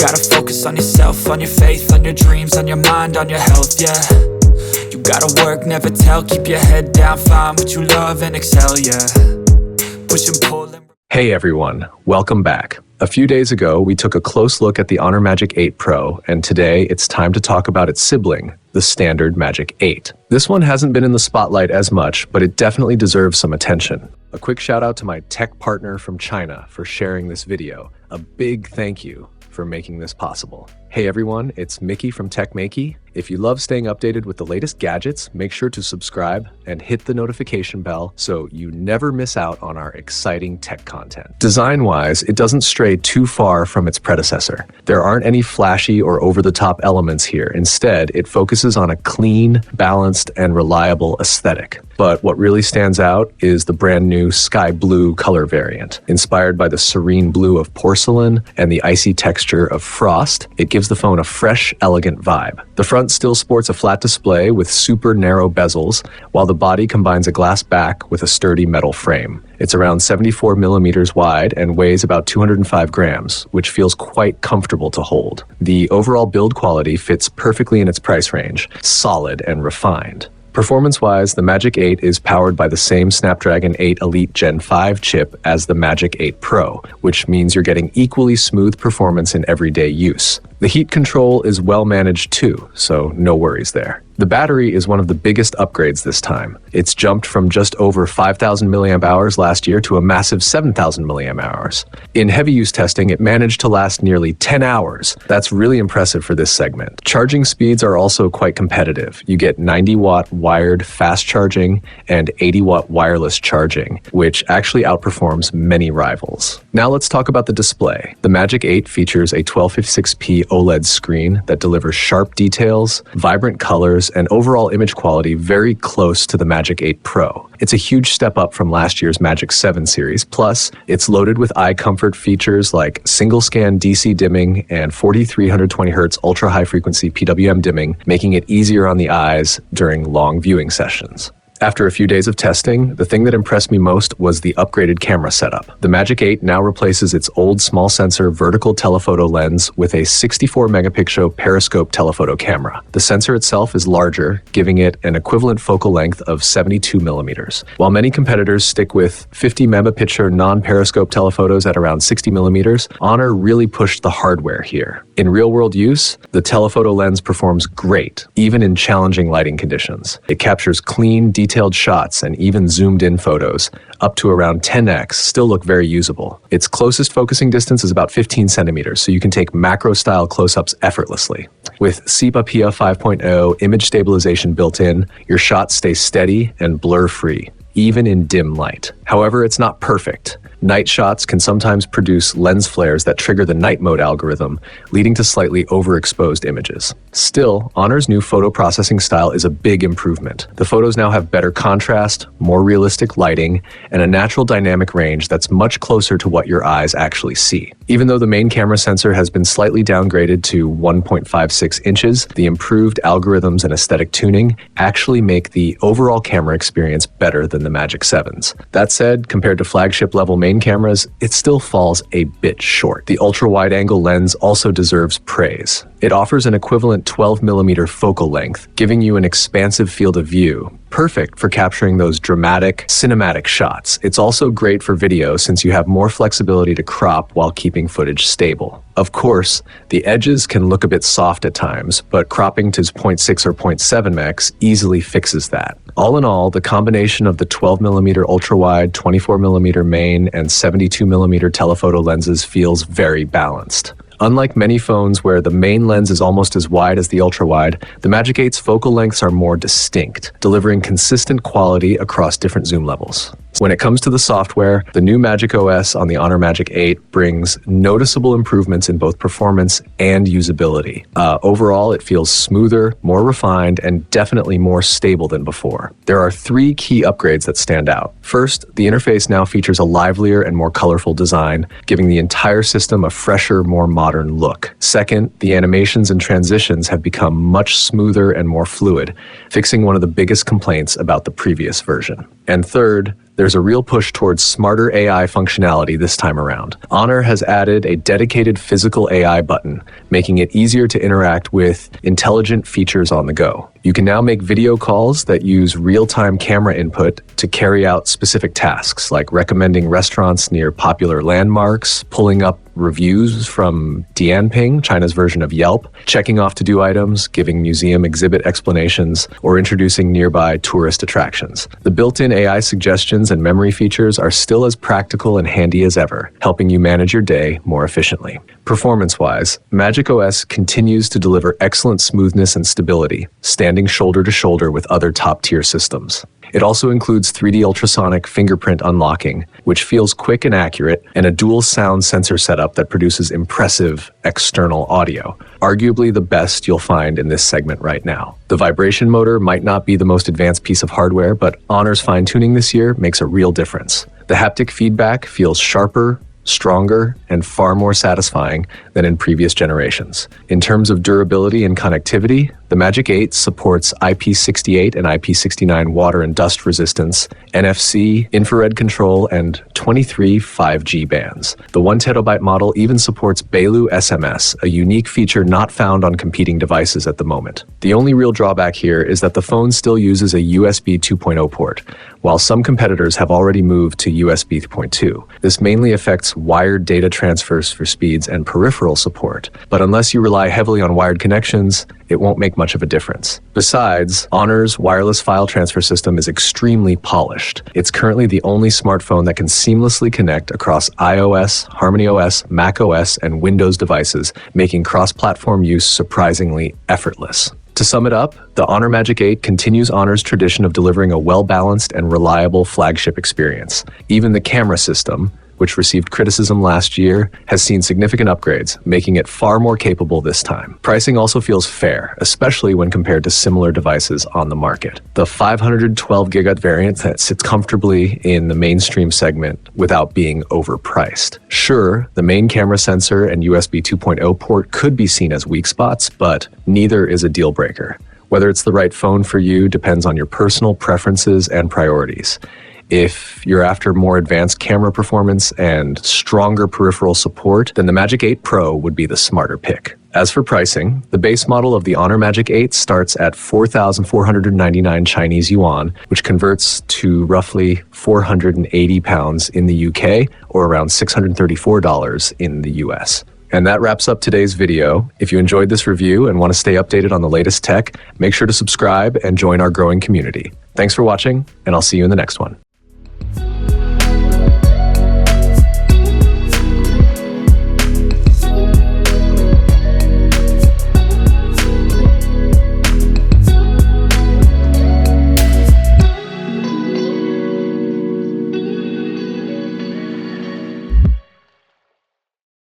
gotta focus on yourself, on your faith, on your dreams, on your mind, on your health, yeah. You gotta work, never tell, keep your head down, find what you love and excel, yeah. Push and pull and... Hey everyone, welcome back. A few days ago, we took a close look at the Honor Magic 8 Pro, and today it's time to talk about its sibling, the standard Magic 8. This one hasn't been in the spotlight as much, but it definitely deserves some attention. A quick shout out to my tech partner from China for sharing this video. A big thank you for making this possible. Hey everyone, it's Maiky from techmaiky. If you love staying updated with the latest gadgets, make sure to subscribe and hit the notification bell so you never miss out on our exciting tech content. Design-wise, it doesn't stray too far from its predecessor. There aren't any flashy or over-the-top elements here. Instead, it focuses on a clean, balanced, and reliable aesthetic. But what really stands out is the brand new sky blue color variant. Inspired by the serene blue of porcelain and the icy texture of frost, it gives the phone a fresh, elegant vibe. The front still sports a flat display with super narrow bezels, while the body combines a glass back with a sturdy metal frame. It's around 74 millimeters wide and weighs about 205 grams, which feels quite comfortable to hold. The overall build quality fits perfectly in its price range, solid and refined. Performance-wise, the Magic 8 is powered by the same Snapdragon 8 Elite Gen 5 chip as the Magic 8 Pro, which means you're getting equally smooth performance in everyday use. The heat control is well managed too, so no worries there. The battery is one of the biggest upgrades this time. It's jumped from just over 5,000 milliamp hours last year to a massive 7,000 milliamp hours. In heavy use testing, it managed to last nearly 10 hours. That's really impressive for this segment. Charging speeds are also quite competitive. You get 90-watt wired fast charging and 80-watt wireless charging, which actually outperforms many rivals. Now let's talk about the display. The Magic 8 features a 1256p OLED screen that delivers sharp details, vibrant colors, and overall image quality very close to the Magic 8 Pro. It's a huge step up from last year's Magic 7 series, plus it's loaded with eye comfort features like single-scan DC dimming and 4320Hz ultra-high frequency PWM dimming, making it easier on the eyes during long viewing sessions. After a few days of testing, the thing that impressed me most was the upgraded camera setup. The Magic 8 now replaces its old small sensor vertical telephoto lens with a 64 megapixel periscope telephoto camera. The sensor itself is larger, giving it an equivalent focal length of 72 millimeters. While many competitors stick with 50 megapixel non-periscope telephotos at around 60 millimeters, Honor really pushed the hardware here. In real-world use, the telephoto lens performs great, even in challenging lighting conditions. It captures clean, detailed shots and even zoomed-in photos, up to around 10x, still look very usable. Its closest focusing distance is about 15 centimeters, so you can take macro-style close-ups effortlessly. With Sepia 5.0 image stabilization built in, your shots stay steady and blur-free, even in dim light. However, it's not perfect. Night shots can sometimes produce lens flares that trigger the night mode algorithm, leading to slightly overexposed images. Still, Honor's new photo processing style is a big improvement. The photos now have better contrast, more realistic lighting, and a natural dynamic range that's much closer to what your eyes actually see. Even though the main camera sensor has been slightly downgraded to 1.56 inches, the improved algorithms and aesthetic tuning actually make the overall camera experience better than the Magic 7s. That said, compared to flagship level main cameras, it still falls a bit short. The ultra-wide-angle lens also deserves praise. It offers an equivalent 12mm focal length, giving you an expansive field of view, perfect for capturing those dramatic, cinematic shots. It's also great for video since you have more flexibility to crop while keeping footage stable. Of course, the edges can look a bit soft at times, but cropping to 0.6 or 0.7x easily fixes that. All in all, the combination of the 12mm ultra-wide, 24mm main, and 72mm telephoto lenses feels very balanced. Unlike many phones where the main lens is almost as wide as the ultra-wide, the Magic 8's focal lengths are more distinct, delivering consistent quality across different zoom levels. When it comes to the software, the new Magic OS on the Honor Magic 8 brings noticeable improvements in both performance and usability. Overall, it feels smoother, more refined, and definitely more stable than before. There are three key upgrades that stand out. First, the interface now features a livelier and more colorful design, giving the entire system a fresher, more modern look. Second, the animations and transitions have become much smoother and more fluid, fixing one of the biggest complaints about the previous version. And third, there's a real push towards smarter AI functionality this time around. Honor has added a dedicated physical AI button, making it easier to interact with intelligent features on the go. You can now make video calls that use real-time camera input to carry out specific tasks, like recommending restaurants near popular landmarks, pulling up reviews from Dianping, China's version of Yelp, checking off to-do items, giving museum exhibit explanations, or introducing nearby tourist attractions. The built-in AI suggestions and memory features are still as practical and handy as ever, helping you manage your day more efficiently. Performance-wise, macOS continues to deliver excellent smoothness and stability, standing shoulder to shoulder with other top-tier systems. It also includes 3D ultrasonic fingerprint unlocking, which feels quick and accurate, and a dual sound sensor setup that produces impressive external audio, arguably the best you'll find in this segment right now. The vibration motor might not be the most advanced piece of hardware, but Honor's fine-tuning this year makes a real difference. The haptic feedback feels sharper, stronger, and far more satisfying than in previous generations. In terms of durability and connectivity, the Magic 8 supports IP68 and IP69 water and dust resistance, NFC, infrared control, and 23 5G bands. The 1TB model even supports Beilou SMS, a unique feature not found on competing devices at the moment. The only real drawback here is that the phone still uses a USB 2.0 port, while some competitors have already moved to USB 3.2. This mainly affects wired data transfers for speeds and peripheral support, but unless you rely heavily on wired connections, it won't make much of a difference. Besides, Honor's wireless file transfer system is extremely polished. It's currently the only smartphone that can seamlessly connect across iOS, HarmonyOS, macOS, and Windows devices, making cross-platform use surprisingly effortless. To sum it up, the Honor Magic 8 continues Honor's tradition of delivering a well-balanced and reliable flagship experience. Even the camera system, which received criticism last year, has seen significant upgrades, making it far more capable this time. Pricing also feels fair, especially when compared to similar devices on the market. The 512GB variant that sits comfortably in the mainstream segment without being overpriced. Sure, the main camera sensor and USB 2.0 port could be seen as weak spots, but neither is a deal breaker. Whether it's the right phone for you depends on your personal preferences and priorities. If you're after more advanced camera performance and stronger peripheral support, then the Magic 8 Pro would be the smarter pick. As for pricing, the base model of the Honor Magic 8 starts at 4,499 Chinese yuan, which converts to roughly £480 in the UK, or around $634 in the US. And that wraps up today's video. If you enjoyed this review and want to stay updated on the latest tech, make sure to subscribe and join our growing community. Thanks for watching, and I'll see you in the next one.